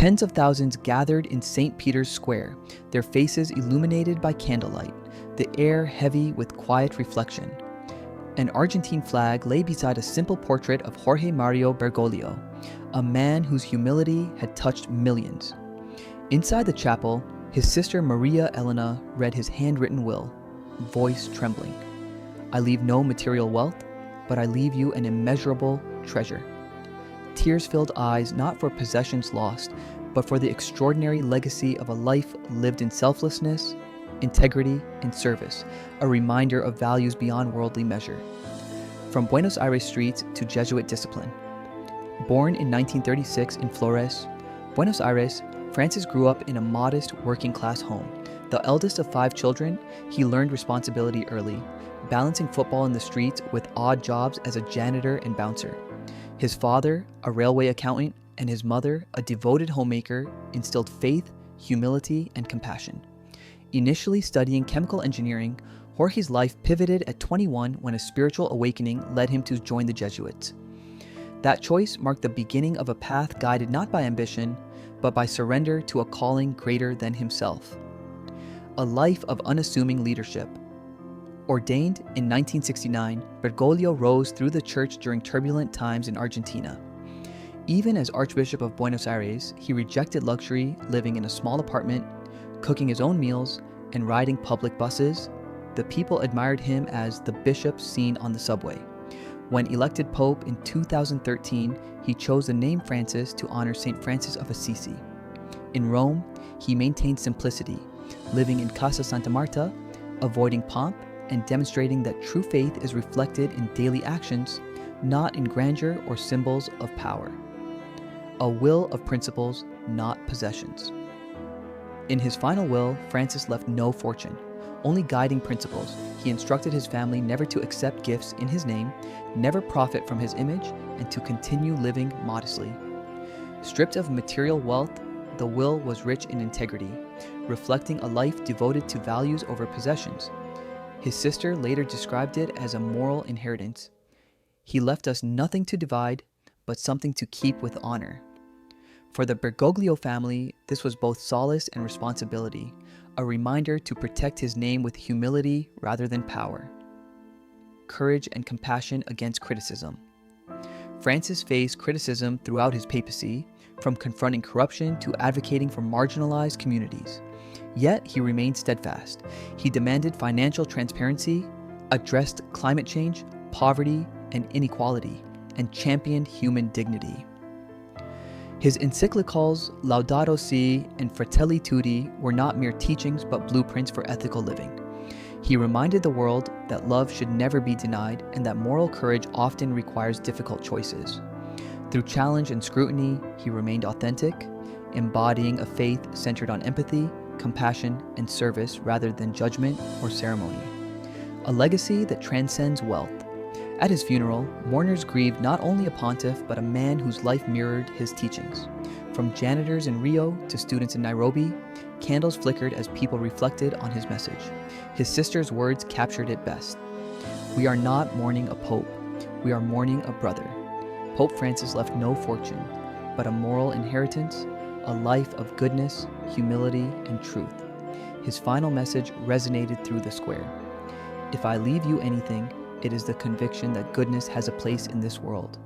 Tens of thousands gathered in St. Peter's Square, their faces illuminated by candlelight, the air heavy with quiet reflection. An Argentine flag lay beside a simple portrait of Jorge Mario Bergoglio, a man whose humility had touched millions. Inside the chapel, his sister Maria Elena read his handwritten will, voice trembling. "I leave no material wealth, but I leave you an immeasurable treasure." Tears-filled eyes not for possessions lost, but for the extraordinary legacy of a life lived in selflessness, integrity, and service, a reminder of values beyond worldly measure. From Buenos Aires streets to Jesuit discipline. Born in 1936 in Flores, Buenos Aires, Francis grew up in a modest working-class home. The eldest of 5 children, he learned responsibility early, balancing football in the streets with odd jobs as a janitor and bouncer. His father, a railway accountant, and his mother, a devoted homemaker, instilled faith, humility, and compassion. Initially studying chemical engineering, Jorge's life pivoted at 21 when a spiritual awakening led him to join the Jesuits. That choice marked the beginning of a path guided not by ambition, but by surrender to a calling greater than himself. A life of unassuming leadership. Ordained in 1969, Bergoglio rose through the church during turbulent times in Argentina. Even as Archbishop of Buenos Aires, he rejected luxury, living in a small apartment, cooking his own meals, and riding public buses. The people admired him as the bishop seen on the subway. When elected Pope in 2013, he chose the name Francis to honor St. Francis of Assisi. In Rome, he maintained simplicity, living in Casa Santa Marta, avoiding pomp, and demonstrating that true faith is reflected in daily actions, not in grandeur or symbols of power. A will of principles, not possessions. In his final will, Francis left no fortune, only guiding principles. He instructed his family never to accept gifts in his name, never profit from his image, and to continue living modestly. Stripped of material wealth, the will was rich in integrity, reflecting a life devoted to values over possessions. His sister later described it as a moral inheritance. He left us nothing to divide, but something to keep with honor. For the Bergoglio family, this was both solace and responsibility, a reminder to protect his name with humility rather than power. Courage and compassion against criticism. Francis faced criticism throughout his papacy, from confronting corruption to advocating for marginalized communities. Yet he remained steadfast. He demanded financial transparency, addressed climate change, poverty, and inequality, and championed human dignity. His encyclicals Laudato Si and Fratelli Tutti were not mere teachings but blueprints for ethical living. He reminded the world that love should never be denied and that moral courage often requires difficult choices. Through challenge and scrutiny, he remained authentic, embodying a faith centered on empathy, compassion, and service rather than judgment or ceremony. A legacy that transcends wealth. At his funeral, mourners grieved not only a pontiff, but a man whose life mirrored his teachings. From janitors in Rio to students in Nairobi, candles flickered as people reflected on his message. His sister's words captured it best. "We are not mourning a pope, we are mourning a brother." Pope Francis left no fortune, but a moral inheritance, a life of goodness, humility, and truth. His final message resonated through the square. "If I leave you anything, it is the conviction that goodness has a place in this world.